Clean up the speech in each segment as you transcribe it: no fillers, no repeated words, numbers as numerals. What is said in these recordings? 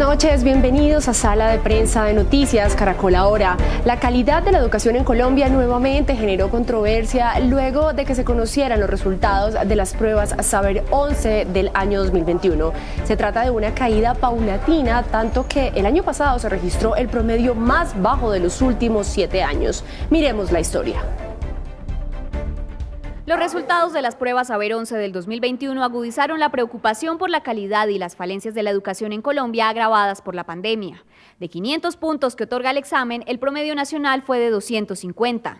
noches, bienvenidos a Sala de Prensa de Noticias Caracol Ahora. La calidad de la educación en Colombia nuevamente generó controversia luego de que se conocieran los resultados de las pruebas Saber 11 del año 2021. Se trata de una caída paulatina, tanto que el año pasado se registró el promedio más bajo de los últimos 7 años. Miremos la historia. Los resultados de las pruebas Saber 11 del 2021 agudizaron la preocupación por la calidad y las falencias de la educación en Colombia agravadas por la pandemia. De 500 puntos que otorga el examen, el promedio nacional fue de 250.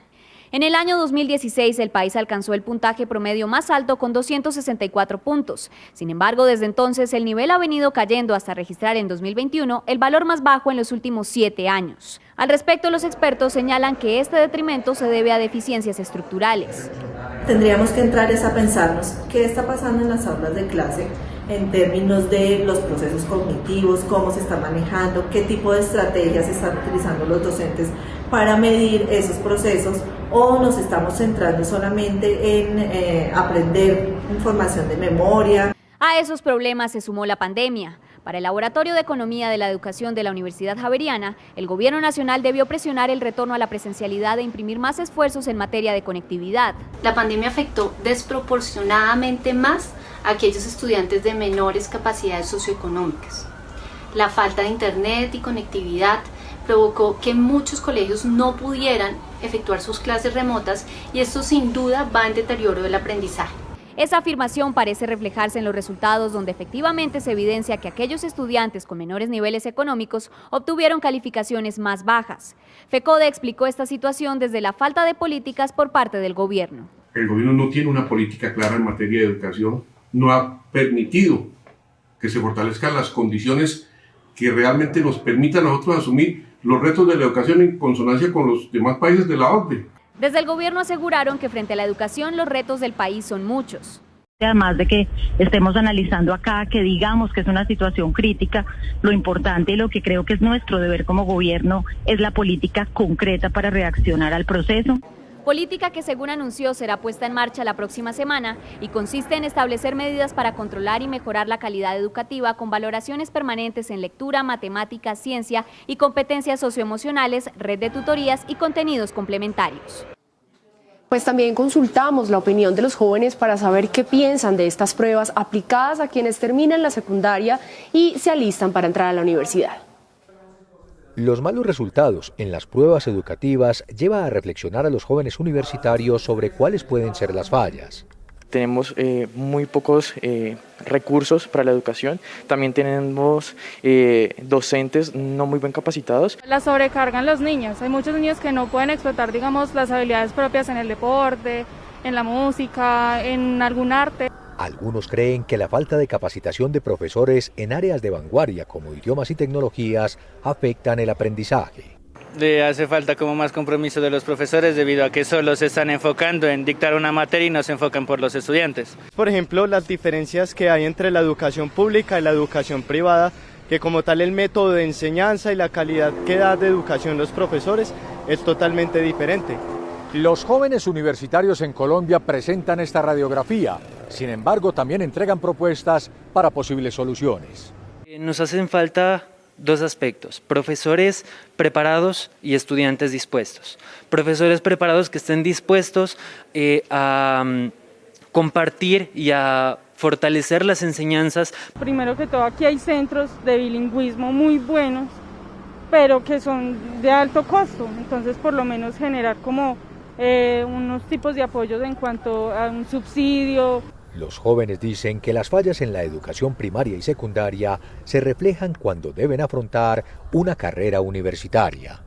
En el año 2016, el país alcanzó el puntaje promedio más alto con 264 puntos. Sin embargo, desde entonces, el nivel ha venido cayendo hasta registrar en 2021 el valor más bajo en los últimos 7 años. Al respecto, los expertos señalan que este detrimento se debe a deficiencias estructurales. Tendríamos que entrar a pensarnos qué está pasando en las aulas de clase en términos de los procesos cognitivos, cómo se está manejando, qué tipo de estrategias están utilizando los docentes para medir esos procesos, o nos estamos centrando solamente en aprender información de memoria. A esos problemas se sumó la pandemia. Para el Laboratorio de Economía de la Educación de la Universidad Javeriana, el Gobierno Nacional debió presionar el retorno a la presencialidad e imprimir más esfuerzos en materia de conectividad. La pandemia afectó desproporcionadamente más a aquellos estudiantes de menores capacidades socioeconómicas. La falta de internet y conectividad provocó que muchos colegios no pudieran efectuar sus clases remotas, y esto sin duda va en deterioro del aprendizaje. Esa afirmación parece reflejarse en los resultados, donde efectivamente se evidencia que aquellos estudiantes con menores niveles económicos obtuvieron calificaciones más bajas. FECODE explicó esta situación desde la falta de políticas por parte del gobierno. El gobierno no tiene una política clara en materia de educación, no ha permitido que se fortalezcan las condiciones que realmente nos permitan a nosotros asumir los retos de la educación en consonancia con los demás países de la OCDE. Desde el gobierno aseguraron que frente a la educación los retos del país son muchos. Además de que estemos analizando acá, que digamos que es una situación crítica, lo importante y lo que creo que es nuestro deber como gobierno es la política concreta para reaccionar al proceso. Política que, según anunció, será puesta en marcha la próxima semana y consiste en establecer medidas para controlar y mejorar la calidad educativa con valoraciones permanentes en lectura, matemáticas, ciencia y competencias socioemocionales, red de tutorías y contenidos complementarios. Pues también consultamos la opinión de los jóvenes para saber qué piensan de estas pruebas aplicadas a quienes terminan la secundaria y se alistan para entrar a la universidad. Los malos resultados en las pruebas educativas lleva a reflexionar a los jóvenes universitarios sobre cuáles pueden ser las fallas. Tenemos muy pocos recursos para la educación, también tenemos docentes no muy bien capacitados. La sobrecargan los niños, hay muchos niños que no pueden explotar, digamos, las habilidades propias en el deporte, en la música, en algún arte. Algunos creen que la falta de capacitación de profesores en áreas de vanguardia como idiomas y tecnologías afectan el aprendizaje. Le hace falta como más compromiso de los profesores debido a que solo se están enfocando en dictar una materia y no se enfocan por los estudiantes. Por ejemplo, las diferencias que hay entre la educación pública y la educación privada, que como tal el método de enseñanza y la calidad que da de educación los profesores es totalmente diferente. Los jóvenes universitarios en Colombia presentan esta radiografía, sin embargo también entregan propuestas para posibles soluciones. Nos hacen falta dos aspectos: profesores preparados y estudiantes dispuestos. Profesores preparados que estén dispuestos a compartir y a fortalecer las enseñanzas. Primero que todo, aquí hay centros de bilingüismo muy buenos, pero que son de alto costo, entonces por lo menos generar como unos tipos de apoyos en cuanto a un subsidio. Los jóvenes dicen que las fallas en la educación primaria y secundaria se reflejan cuando deben afrontar una carrera universitaria.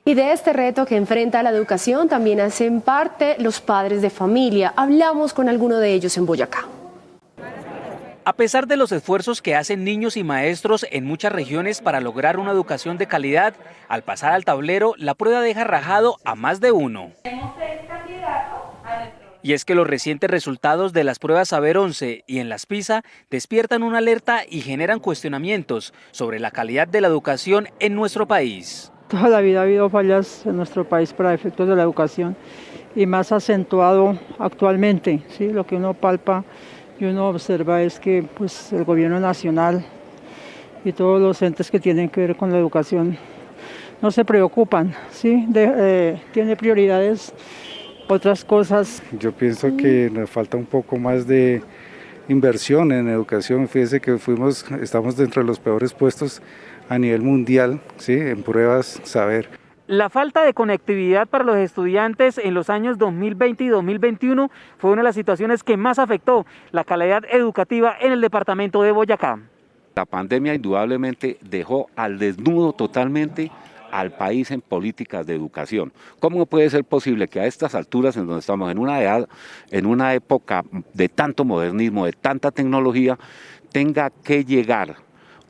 Y de este reto que enfrenta la educación también hacen parte los padres de familia. Hablamos con alguno de ellos en Boyacá. A pesar de los esfuerzos que hacen niños y maestros en muchas regiones para lograr una educación de calidad, al pasar al tablero, la prueba deja rajado a más de uno. Y es que los recientes resultados de las pruebas Saber 11 y en las PISA despiertan una alerta y generan cuestionamientos sobre la calidad de la educación en nuestro país. Toda la vida ha habido fallas en nuestro país para efectos de la educación y más acentuado actualmente, ¿sí? Lo que uno palpa y uno observa es que pues, el gobierno nacional y todos los entes que tienen que ver con la educación no se preocupan, ¿sí? Tiene prioridades otras cosas. Yo pienso que nos falta un poco más de inversión en educación. Fíjese que estamos dentro de los peores puestos a nivel mundial, ¿sí? En pruebas saber. La falta de conectividad para los estudiantes en los años 2020 y 2021 fue una de las situaciones que más afectó la calidad educativa en el departamento de Boyacá. La pandemia indudablemente dejó al desnudo totalmente al país en políticas de educación. ¿Cómo puede ser posible que a estas alturas, en donde estamos en una época de tanto modernismo, de tanta tecnología, tenga que llegar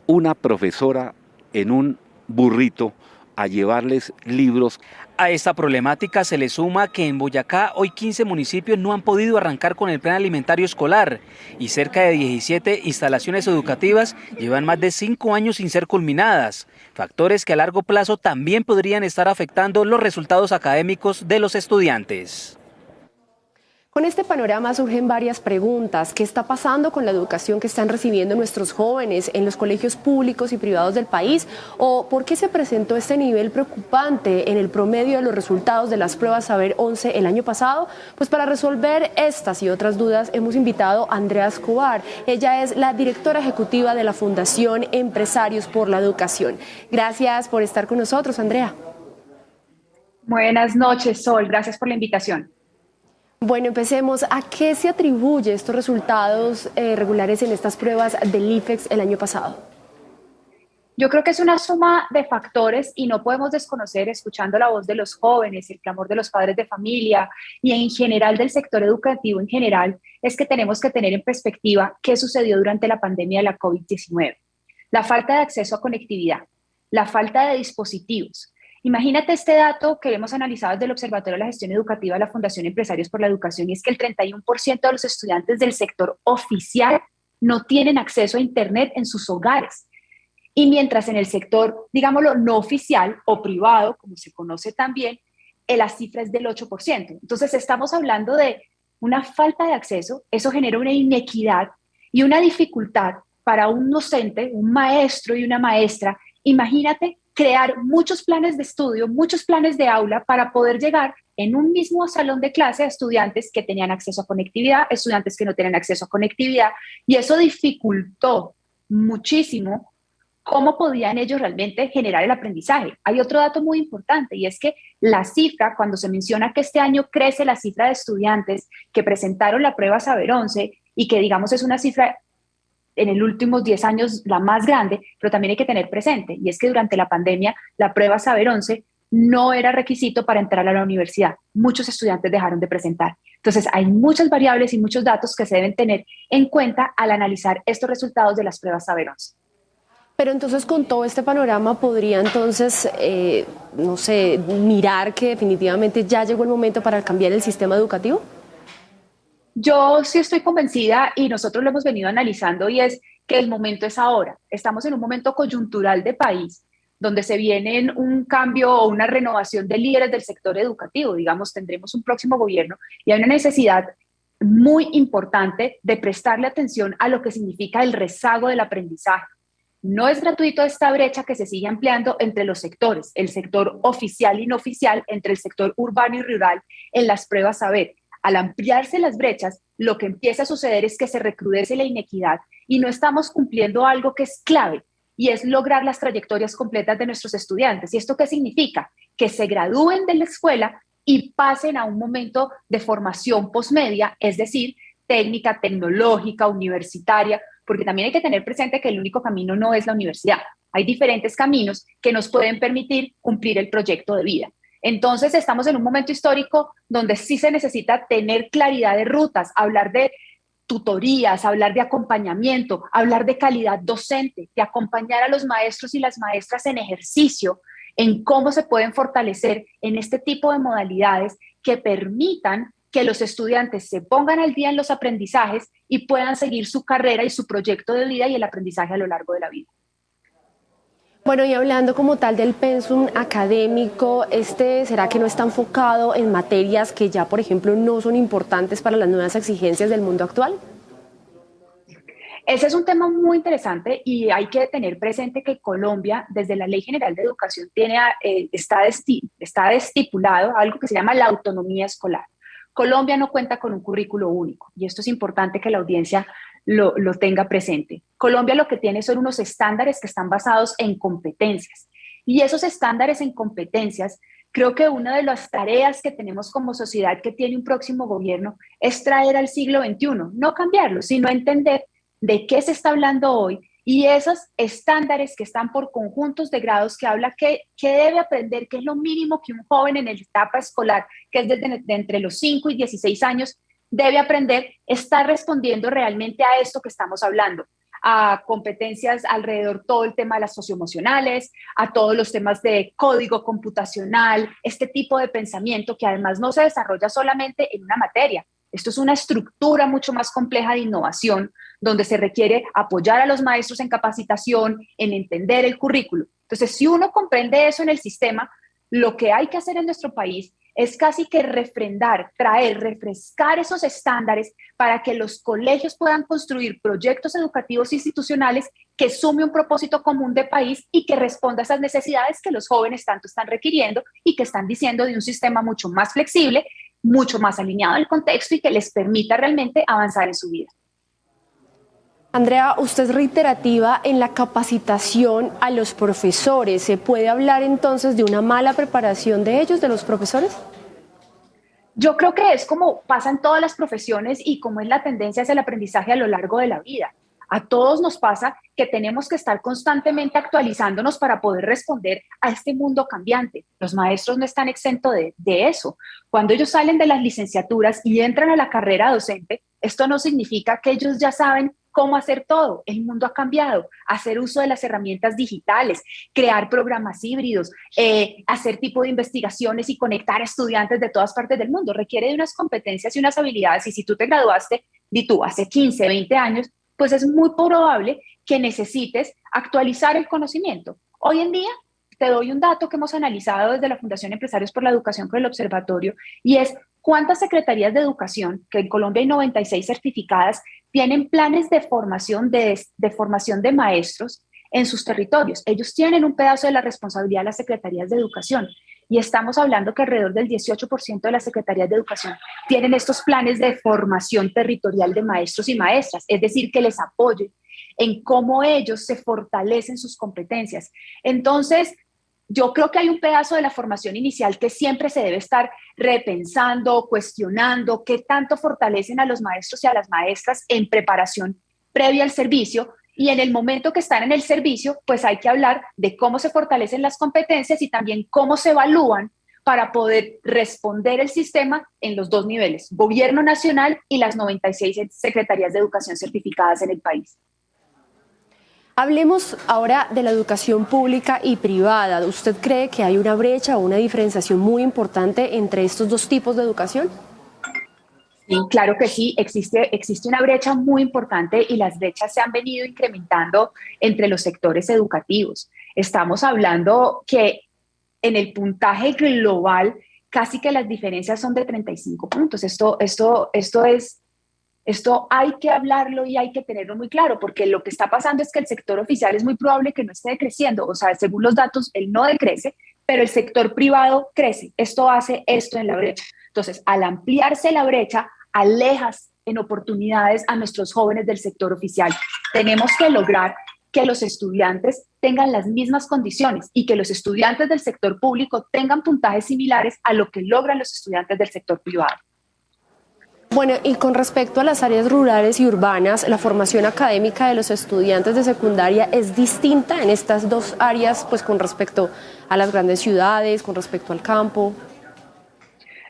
una profesora en un burrito a llevarles libros? A esta problemática se le suma que en Boyacá hoy 15 municipios no han podido arrancar con el plan alimentario escolar y cerca de 17 instalaciones educativas llevan más de 5 años sin ser culminadas, factores que a largo plazo también podrían estar afectando los resultados académicos de los estudiantes. Con este panorama surgen varias preguntas. ¿Qué está pasando con la educación que están recibiendo nuestros jóvenes en los colegios públicos y privados del país? ¿O por qué se presentó este nivel preocupante en el promedio de los resultados de las pruebas Saber 11 el año pasado? Pues para resolver estas y otras dudas hemos invitado a Andrea Escobar. Ella es la directora ejecutiva de la Fundación Empresarios por la Educación. Gracias por estar con nosotros, Andrea. Buenas noches, Sol. Gracias por la invitación. Bueno, empecemos. ¿A qué se atribuye estos resultados regulares en estas pruebas del IFEX el año pasado? Yo creo que es una suma de factores y no podemos desconocer, escuchando la voz de los jóvenes, el clamor de los padres de familia y en general del sector educativo en general, es que tenemos que tener en perspectiva qué sucedió durante la pandemia de la COVID-19. La falta de acceso a conectividad, la falta de dispositivos. Imagínate este dato que hemos analizado desde el Observatorio de la Gestión Educativa de la Fundación Empresarios por la Educación, y es que el 31% de los estudiantes del sector oficial no tienen acceso a Internet en sus hogares. Y mientras en el sector, digámoslo, no oficial o privado, como se conoce también, la cifra es del 8%. Entonces estamos hablando de una falta de acceso, eso genera una inequidad y una dificultad para un docente, un maestro y una maestra. Imagínate crear muchos planes de estudio, muchos planes de aula para poder llegar en un mismo salón de clase a estudiantes que tenían acceso a conectividad, estudiantes que no tenían acceso a conectividad, y eso dificultó muchísimo cómo podían ellos realmente generar el aprendizaje. Hay otro dato muy importante, y es que la cifra, cuando se menciona que este año crece la cifra de estudiantes que presentaron la prueba Saber 11 y que digamos es una cifra en los últimos 10 años la más grande, pero también hay que tener presente, y es que durante la pandemia la prueba Saber 11 no era requisito para entrar a la universidad. Muchos estudiantes dejaron de presentar. Entonces hay muchas variables y muchos datos que se deben tener en cuenta al analizar estos resultados de las pruebas Saber 11. Pero entonces con todo este panorama podría entonces, no sé, mirar que definitivamente ya llegó el momento para cambiar el sistema educativo. Yo sí estoy convencida y nosotros lo hemos venido analizando, y es que el momento es ahora. Estamos en un momento coyuntural de país donde se viene un cambio o una renovación de líderes del sector educativo. Digamos, tendremos un próximo gobierno y hay una necesidad muy importante de prestarle atención a lo que significa el rezago del aprendizaje. No es gratuito esta brecha que se sigue ampliando entre los sectores, el sector oficial y no oficial, entre el sector urbano y rural en las pruebas Saber. Al ampliarse las brechas, lo que empieza a suceder es que se recrudece la inequidad y no estamos cumpliendo algo que es clave, y es lograr las trayectorias completas de nuestros estudiantes. ¿Y esto qué significa? Que se gradúen de la escuela y pasen a un momento de formación posmedia, es decir, técnica, tecnológica, universitaria, porque también hay que tener presente que el único camino no es la universidad. Hay diferentes caminos que nos pueden permitir cumplir el proyecto de vida. Entonces estamos en un momento histórico donde sí se necesita tener claridad de rutas, hablar de tutorías, hablar de acompañamiento, hablar de calidad docente, de acompañar a los maestros y las maestras en ejercicio, en cómo se pueden fortalecer en este tipo de modalidades que permitan que los estudiantes se pongan al día en los aprendizajes y puedan seguir su carrera y su proyecto de vida y el aprendizaje a lo largo de la vida. Bueno, y hablando como tal del pensum académico, ¿será que no está enfocado en materias que ya, por ejemplo, no son importantes para las nuevas exigencias del mundo actual? Ese es un tema muy interesante y hay que tener presente que Colombia, desde la Ley General de Educación, está estipulado algo que se llama la autonomía escolar. Colombia no cuenta con un currículo único y esto es importante que la audiencia lo tenga presente. Colombia lo que tiene son unos estándares que están basados en competencias y esos estándares en competencias, creo que una de las tareas que tenemos como sociedad que tiene un próximo gobierno es traer al siglo XXI, no cambiarlo, sino entender de qué se está hablando hoy y esos estándares que están por conjuntos de grados que habla que debe aprender, que es lo mínimo que un joven en la etapa escolar, que es de entre los 5 y 16 años, debe aprender, está respondiendo realmente a esto que estamos hablando, a competencias alrededor todo el tema de las socioemocionales, a todos los temas de código computacional, este tipo de pensamiento que además no se desarrolla solamente en una materia. Esto es una estructura mucho más compleja de innovación, donde se requiere apoyar a los maestros en capacitación, en entender el currículo. Entonces, si uno comprende eso en el sistema, lo que hay que hacer en nuestro país es casi que refrendar, refrescar esos estándares para que los colegios puedan construir proyectos educativos institucionales que sume un propósito común de país y que responda a esas necesidades que los jóvenes tanto están requiriendo y que están diciendo de un sistema mucho más flexible, mucho más alineado al contexto y que les permita realmente avanzar en su vida. Andrea, usted es reiterativa en la capacitación a los profesores. ¿Se puede hablar entonces de una mala preparación de ellos, de los profesores? Yo creo que es como pasa en todas las profesiones y como es la tendencia hacia el aprendizaje a lo largo de la vida. A todos nos pasa que tenemos que estar constantemente actualizándonos para poder responder a este mundo cambiante. Los maestros no están exentos de eso. Cuando ellos salen de las licenciaturas y entran a la carrera docente, esto no significa que ellos ya saben cómo hacer todo. El mundo ha cambiado. Hacer uso de las herramientas digitales, crear programas híbridos, hacer tipo de investigaciones y conectar a estudiantes de todas partes del mundo. Requiere de unas competencias y unas habilidades. Y si tú te graduaste, hace 15, 20 años, pues es muy probable que necesites actualizar el conocimiento. Hoy en día, te doy un dato que hemos analizado desde la Fundación Empresarios por la Educación con el Observatorio, y es cuántas secretarías de educación, que en Colombia hay 96 certificadas, tienen planes de formación de maestros en sus territorios. Ellos tienen un pedazo de la responsabilidad de las secretarías de educación. Y estamos hablando que alrededor del 18% de las secretarías de educación tienen estos planes de formación territorial de maestros y maestras, es decir, que les apoyen en cómo ellos se fortalecen sus competencias. Entonces, yo creo que hay un pedazo de la formación inicial que siempre se debe estar repensando, cuestionando, qué tanto fortalecen a los maestros y a las maestras en preparación previa al servicio. Y en el momento que están en el servicio, pues hay que hablar de cómo se fortalecen las competencias y también cómo se evalúan para poder responder el sistema en los dos niveles, gobierno nacional y las 96 secretarías de educación certificadas en el país. Hablemos ahora de la educación pública y privada. ¿Usted cree que hay una brecha o una diferenciación muy importante entre estos dos tipos de educación? Sí, claro que sí, existe una brecha muy importante y las brechas se han venido incrementando entre los sectores educativos. Estamos hablando que en el puntaje global casi que las diferencias son de 35 puntos. Esto hay que hablarlo y hay que tenerlo muy claro, porque lo que está pasando es que el sector oficial es muy probable que no esté decreciendo. O sea, según los datos, él no decrece, pero el sector privado crece. Esto hace esto en la brecha. Entonces, al ampliarse la brecha, alejas en oportunidades a nuestros jóvenes del sector oficial. Tenemos que lograr que los estudiantes tengan las mismas condiciones y que los estudiantes del sector público tengan puntajes similares a lo que logran los estudiantes del sector privado. Bueno, y con respecto a las áreas rurales y urbanas, ¿la formación académica de los estudiantes de secundaria es distinta en estas dos áreas, pues con respecto a las grandes ciudades, con respecto al campo?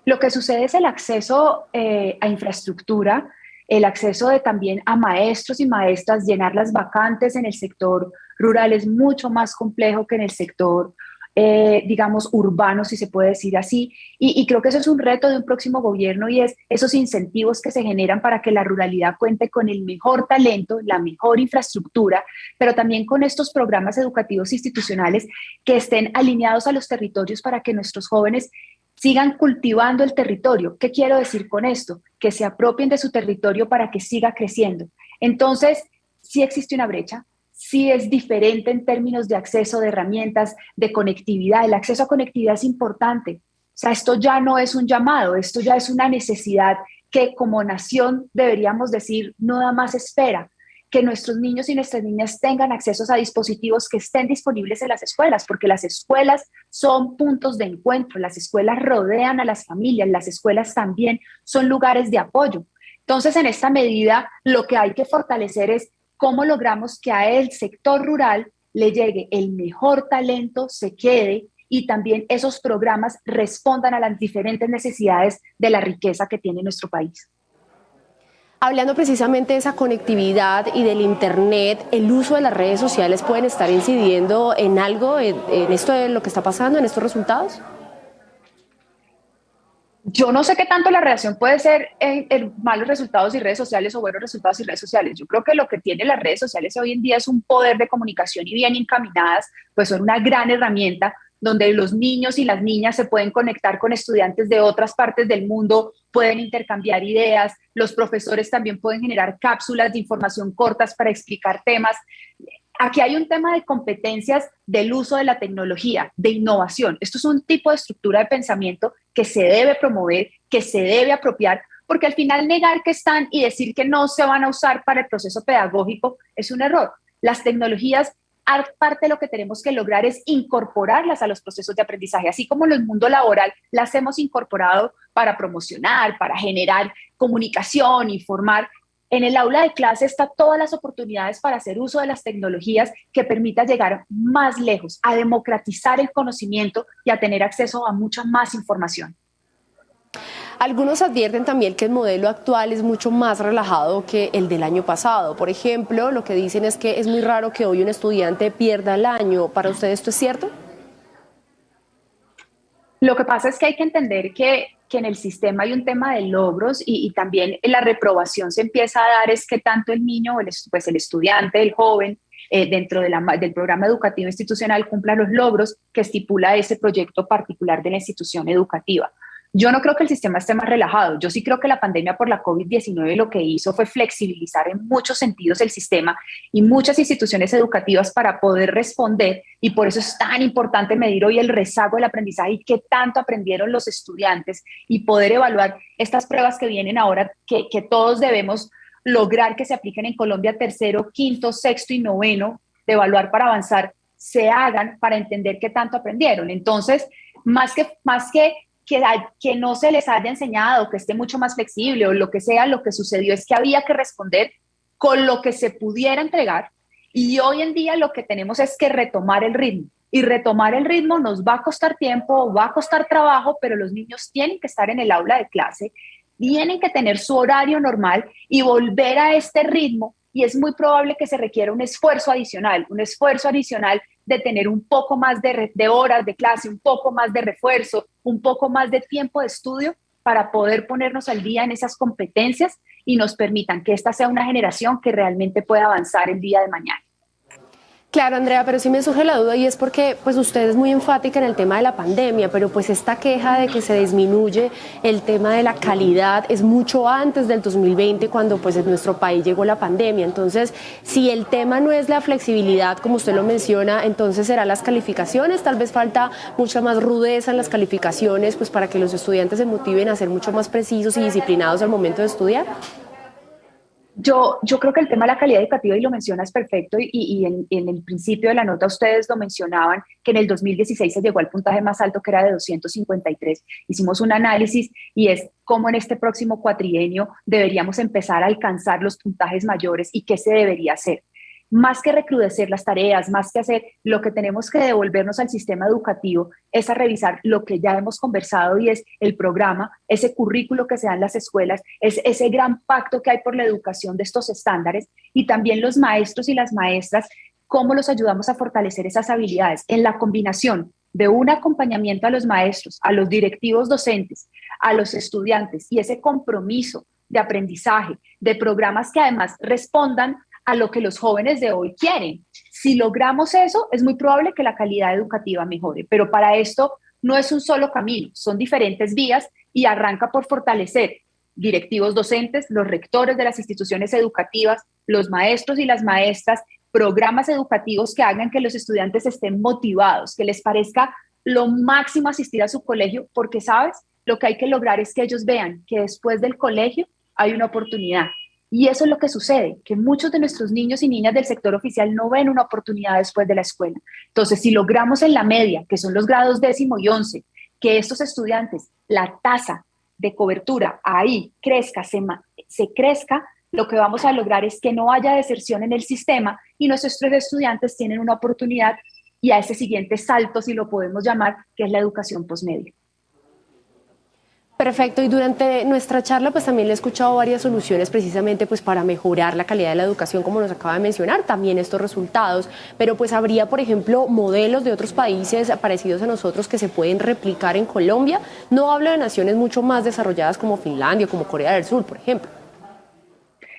Lo que sucede es el acceso a infraestructura, el acceso también a maestros y maestras. Llenar las vacantes en el sector rural es mucho más complejo que en el sector, digamos, urbano, si se puede decir así. Y creo que eso es un reto de un próximo gobierno, y es esos incentivos que se generan para que la ruralidad cuente con el mejor talento, la mejor infraestructura, pero también con estos programas educativos institucionales que estén alineados a los territorios para que nuestros jóvenes sigan cultivando el territorio. ¿Qué quiero decir con esto? Que se apropien de su territorio para que siga creciendo. Entonces, sí existe una brecha, sí es diferente en términos de acceso, de herramientas, de conectividad. El acceso a conectividad es importante. O sea, esto ya no es un llamado, esto ya es una necesidad que como nación deberíamos decir, no da más espera, que nuestros niños y nuestras niñas tengan acceso a dispositivos que estén disponibles en las escuelas, porque las escuelas son puntos de encuentro, las escuelas rodean a las familias, las escuelas también son lugares de apoyo. Entonces, en esta medida, lo que hay que fortalecer es cómo logramos que a el sector rural le llegue el mejor talento, se quede, y también esos programas respondan a las diferentes necesidades de la riqueza que tiene nuestro país. Hablando precisamente de esa conectividad y del Internet, ¿el uso de las redes sociales pueden estar incidiendo en algo, en esto de lo que está pasando, en estos resultados? Yo no sé qué tanto la relación puede ser en malos resultados y redes sociales o buenos resultados y redes sociales. Yo creo que lo que tienen las redes sociales hoy en día es un poder de comunicación y bien encaminadas, pues son una gran herramienta donde los niños y las niñas se pueden conectar con estudiantes de otras partes del mundo, pueden intercambiar ideas, los profesores también pueden generar cápsulas de información cortas para explicar temas. Aquí hay un tema de competencias del uso de la tecnología, de innovación. Esto es un tipo de estructura de pensamiento que se debe promover, que se debe apropiar, porque al final negar que están y decir que no se van a usar para el proceso pedagógico es un error. Las tecnologías, parte de lo que tenemos que lograr es incorporarlas a los procesos de aprendizaje, así como en el mundo laboral las hemos incorporado para promocionar, para generar comunicación, informar. En el aula de clase están todas las oportunidades para hacer uso de las tecnologías que permita llegar más lejos, a democratizar el conocimiento y a tener acceso a mucha más información. Algunos advierten también que el modelo actual es mucho más relajado que el del año pasado. Por ejemplo, lo que dicen es que es muy raro que hoy un estudiante pierda el año. ¿Para usted esto es cierto? Lo que pasa es que hay que entender que en el sistema hay un tema de logros y también la reprobación se empieza a dar es que tanto el niño, pues el estudiante, el joven, dentro del programa educativo institucional cumpla los logros que estipula ese proyecto particular de la institución educativa. Yo no creo que el sistema esté más relajado. Yo sí creo que la pandemia por la COVID-19 lo que hizo fue flexibilizar en muchos sentidos el sistema y muchas instituciones educativas para poder responder, y por eso es tan importante medir hoy el rezago del aprendizaje y qué tanto aprendieron los estudiantes y poder evaluar estas pruebas que vienen ahora, que todos debemos lograr que se apliquen en Colombia, tercero, quinto, sexto y noveno, de evaluar para avanzar, se hagan para entender qué tanto aprendieron. Entonces, más que no se les haya enseñado, que esté mucho más flexible o lo que sea, lo que sucedió es que había que responder con lo que se pudiera entregar, y hoy en día lo que tenemos es que retomar el ritmo, y retomar el ritmo nos va a costar tiempo, va a costar trabajo, pero los niños tienen que estar en el aula de clase, tienen que tener su horario normal y volver a este ritmo, y es muy probable que se requiera un esfuerzo adicional de tener un poco más de horas de clase, un poco más de refuerzo, un poco más de tiempo de estudio para poder ponernos al día en esas competencias y nos permitan que esta sea una generación que realmente pueda avanzar el día de mañana. Claro, Andrea, pero sí me surge la duda, y es porque pues usted es muy enfática en el tema de la pandemia, pero pues esta queja de que se disminuye el tema de la calidad es mucho antes del 2020, cuando pues en nuestro país llegó la pandemia. Entonces, si el tema no es la flexibilidad, como usted lo menciona, entonces serán las calificaciones. Tal vez falta mucha más rudeza en las calificaciones, pues para que los estudiantes se motiven a ser mucho más precisos y disciplinados al momento de estudiar. Yo creo que el tema de la calidad educativa, y lo mencionas perfecto, y en el principio de la nota ustedes lo mencionaban, que en el 2016 se llegó al puntaje más alto, que era de 253. Hicimos un análisis y es cómo en este próximo cuatrienio deberíamos empezar a alcanzar los puntajes mayores y qué se debería hacer. Más que recrudecer las tareas, más que hacer, lo que tenemos que devolvernos al sistema educativo es a revisar lo que ya hemos conversado, y es el programa, ese currículo que se da en las escuelas, es ese gran pacto que hay por la educación de estos estándares, y también los maestros y las maestras, cómo los ayudamos a fortalecer esas habilidades en la combinación de un acompañamiento a los maestros, a los directivos docentes, a los estudiantes, y ese compromiso de aprendizaje, de programas que además respondan a lo que los jóvenes de hoy quieren. Si logramos eso, es muy probable que la calidad educativa mejore, pero para esto no es un solo camino, son diferentes vías, y arranca por fortalecer directivos docentes, los rectores de las instituciones educativas, los maestros y las maestras, programas educativos que hagan que los estudiantes estén motivados, que les parezca lo máximo asistir a su colegio, porque, ¿sabes? Lo que hay que lograr es que ellos vean que después del colegio hay una oportunidad. Y eso es lo que sucede, que muchos de nuestros niños y niñas del sector oficial no ven una oportunidad después de la escuela. Entonces, si logramos en la media, que son los grados 10º y 11, que estos estudiantes, la tasa de cobertura ahí crezca, se crezca, lo que vamos a lograr es que no haya deserción en el sistema y nuestros estudiantes tienen una oportunidad y a ese siguiente salto, si lo podemos llamar, que es la educación posmedia. Perfecto, y durante nuestra charla pues también le he escuchado varias soluciones precisamente pues para mejorar la calidad de la educación, como nos acaba de mencionar, también estos resultados, pero pues habría, por ejemplo, modelos de otros países parecidos a nosotros que se pueden replicar en Colombia. No hablo de naciones mucho más desarrolladas como Finlandia o como Corea del Sur, por ejemplo.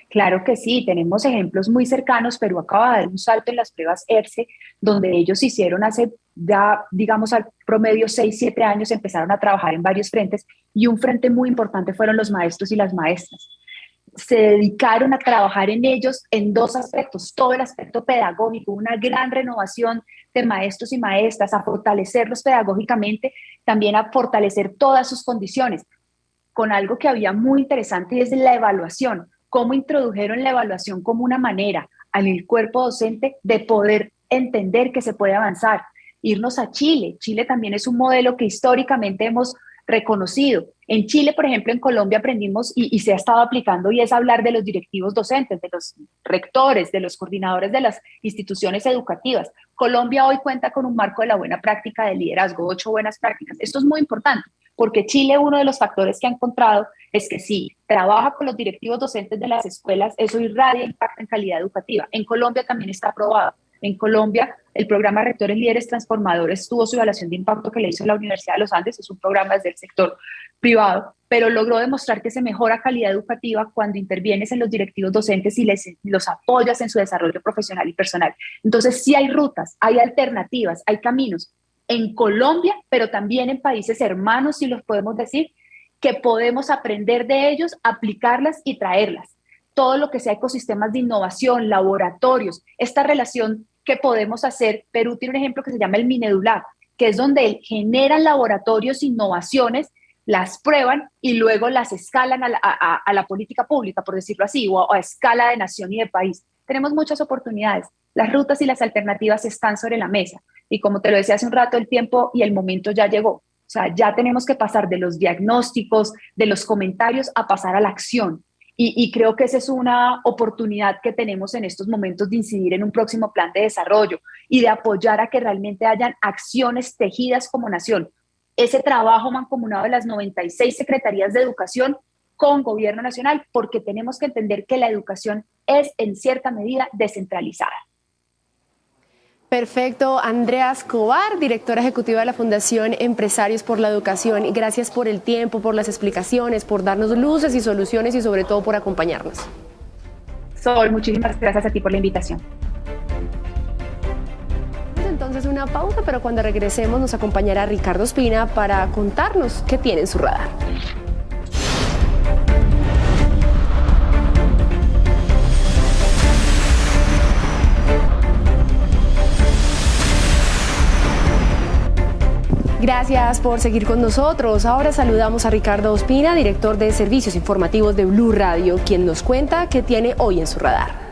Claro que sí, tenemos ejemplos muy cercanos. Perú acaba de dar un salto en las pruebas ERCE, donde ellos hicieron hace ya, digamos, al promedio 6-7 años, empezaron a trabajar en varios frentes, y un frente muy importante fueron los maestros y las maestras. Se dedicaron a trabajar en ellos en dos aspectos: todo el aspecto pedagógico, una gran renovación de maestros y maestras, a fortalecerlos pedagógicamente, también a fortalecer todas sus condiciones, con algo que había muy interesante, y es la evaluación. Cómo introdujeron la evaluación como una manera al cuerpo docente de poder entender que se puede avanzar. Irnos a Chile. Chile también es un modelo que históricamente hemos reconocido. En Chile, por ejemplo, en Colombia aprendimos y se ha estado aplicando, y es hablar de los directivos docentes, de los rectores, de los coordinadores de las instituciones educativas. Colombia hoy cuenta con un marco de la buena práctica de liderazgo, 8 buenas prácticas. Esto es muy importante, porque Chile, uno de los factores que ha encontrado es que si trabaja con los directivos docentes de las escuelas, eso irradia impacto en calidad educativa. En Colombia también está aprobado. En Colombia, el programa Rectores Líderes Transformadores tuvo su evaluación de impacto que le hizo la Universidad de los Andes. Es un programa desde el sector privado, pero logró demostrar que se mejora calidad educativa cuando intervienes en los directivos docentes y los apoyas en su desarrollo profesional y personal. Entonces, sí hay rutas, hay alternativas, hay caminos en Colombia, pero también en países hermanos, si los podemos decir, que podemos aprender de ellos, aplicarlas y traerlas. Todo lo que sea ecosistemas de innovación, laboratorios, esta relación que podemos hacer. Perú tiene un ejemplo que se llama el Minedulab, que es donde generan laboratorios, innovaciones, las prueban y luego las escalan a la política pública, por decirlo así, o a escala de nación y de país. Tenemos muchas oportunidades. Las rutas y las alternativas están sobre la mesa. Y como te lo decía hace un rato, el tiempo y el momento ya llegó. O sea, ya tenemos que pasar de los diagnósticos, de los comentarios, a pasar a la acción. Y creo que esa es una oportunidad que tenemos en estos momentos de incidir en un próximo plan de desarrollo y de apoyar a que realmente hayan acciones tejidas como nación. Ese trabajo mancomunado de las 96 secretarías de educación con gobierno nacional, porque tenemos que entender que la educación es en cierta medida descentralizada. Perfecto. Andrea Escobar, directora ejecutiva de la Fundación Empresarios por la Educación. Gracias por el tiempo, por las explicaciones, por darnos luces y soluciones y sobre todo por acompañarnos. Sol, muchísimas gracias a ti por la invitación. Entonces una pausa, pero cuando regresemos nos acompañará Ricardo Ospina para contarnos qué tiene en su radar. Gracias por seguir con nosotros. Ahora saludamos a Ricardo Ospina, director de Servicios Informativos de Blue Radio, quien nos cuenta qué tiene hoy en su radar.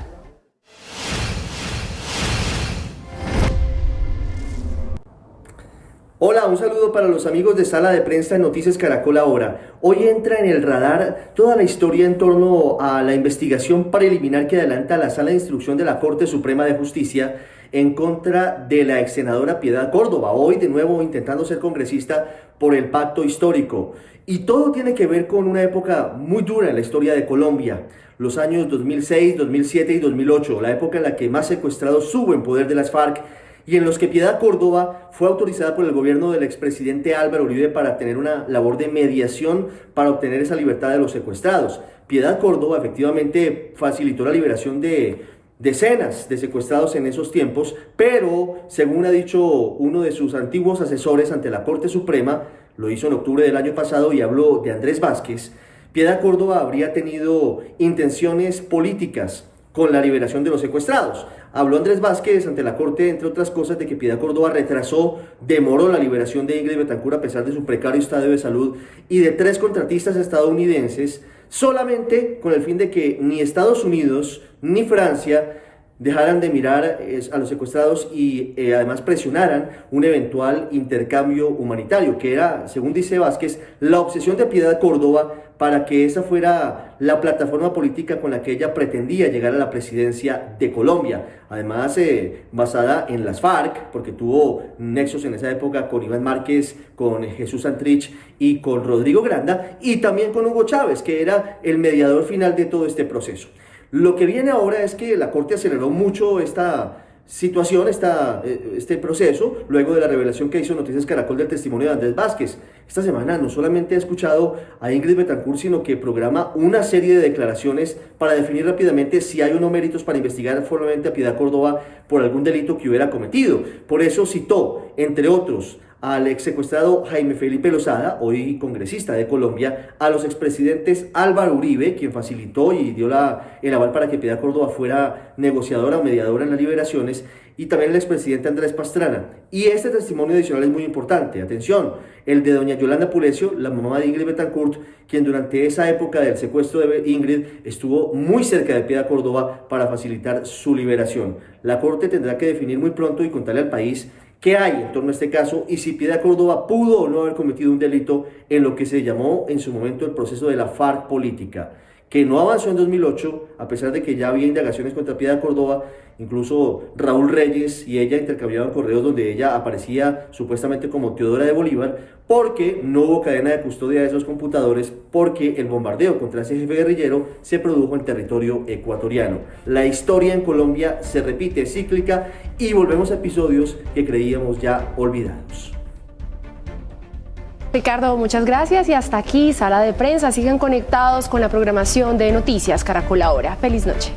Hola, un saludo para los amigos de Sala de Prensa de Noticias Caracol Ahora. Hoy entra en el radar toda la historia en torno a la investigación preliminar que adelanta la Sala de Instrucción de la Corte Suprema de Justicia en contra de la ex senadora Piedad Córdoba, hoy de nuevo intentando ser congresista por el pacto histórico. Y todo tiene que ver con una época muy dura en la historia de Colombia, los años 2006, 2007 y 2008, la época en la que más secuestrados hubo en poder de las FARC y en los que Piedad Córdoba fue autorizada por el gobierno del expresidente Álvaro Uribe para tener una labor de mediación para obtener esa libertad de los secuestrados. Piedad Córdoba efectivamente facilitó la liberación de decenas de secuestrados en esos tiempos, pero según ha dicho uno de sus antiguos asesores ante la Corte Suprema, lo hizo en octubre del año pasado y habló de Andrés Vázquez, Piedad Córdoba habría tenido intenciones políticas con la liberación de los secuestrados. Habló Andrés Vázquez ante la Corte, entre otras cosas, de que Piedad Córdoba demoró la liberación de Ingrid Betancourt a pesar de su precario estado de salud y de 3 contratistas estadounidenses, solamente con el fin de que ni Estados Unidos ni Francia dejaran de mirar a los secuestrados y además presionaran un eventual intercambio humanitario, que era, según dice Vázquez, la obsesión de Piedad Córdoba para que esa fuera la plataforma política con la que ella pretendía llegar a la presidencia de Colombia. Además, basada en las FARC, porque tuvo nexos en esa época con Iván Márquez, con Jesús Santrich y con Rodrigo Granda, y también con Hugo Chávez, que era el mediador final de todo este proceso. Lo que viene ahora es que la Corte aceleró mucho esta situación, este proceso, luego de la revelación que hizo Noticias Caracol del testimonio de Andrés Vázquez. Esta semana no solamente ha escuchado a Ingrid Betancourt, sino que programa una serie de declaraciones para definir rápidamente si hay o no méritos para investigar formalmente a Piedad Córdoba por algún delito que hubiera cometido. Por eso citó, entre otros, al ex secuestrado Jaime Felipe Lozada, hoy congresista de Colombia, a los expresidentes Álvaro Uribe, quien facilitó y dio el aval para que Piedad Córdoba fuera negociadora o mediadora en las liberaciones, y también el expresidente Andrés Pastrana. Y este testimonio adicional es muy importante, atención, el de doña Yolanda Pulecio, la mamá de Ingrid Betancourt, quien durante esa época del secuestro de Ingrid estuvo muy cerca de Piedad Córdoba para facilitar su liberación. La Corte tendrá que definir muy pronto y contarle al país qué hay en torno a este caso y si Piedad Córdoba pudo o no haber cometido un delito en lo que se llamó en su momento el proceso de la FARC política, que no avanzó en 2008, a pesar de que ya había indagaciones contra Piedad Córdoba. Incluso Raúl Reyes y ella intercambiaban correos donde ella aparecía supuestamente como Teodora de Bolívar, porque no hubo cadena de custodia de esos computadores, porque el bombardeo contra ese jefe guerrillero se produjo en territorio ecuatoriano. La historia en Colombia se repite, es cíclica, y volvemos a episodios que creíamos ya olvidados. Ricardo, muchas gracias, y hasta aquí Sala de Prensa. Sigan conectados con la programación de Noticias Caracol Ahora. Feliz noche.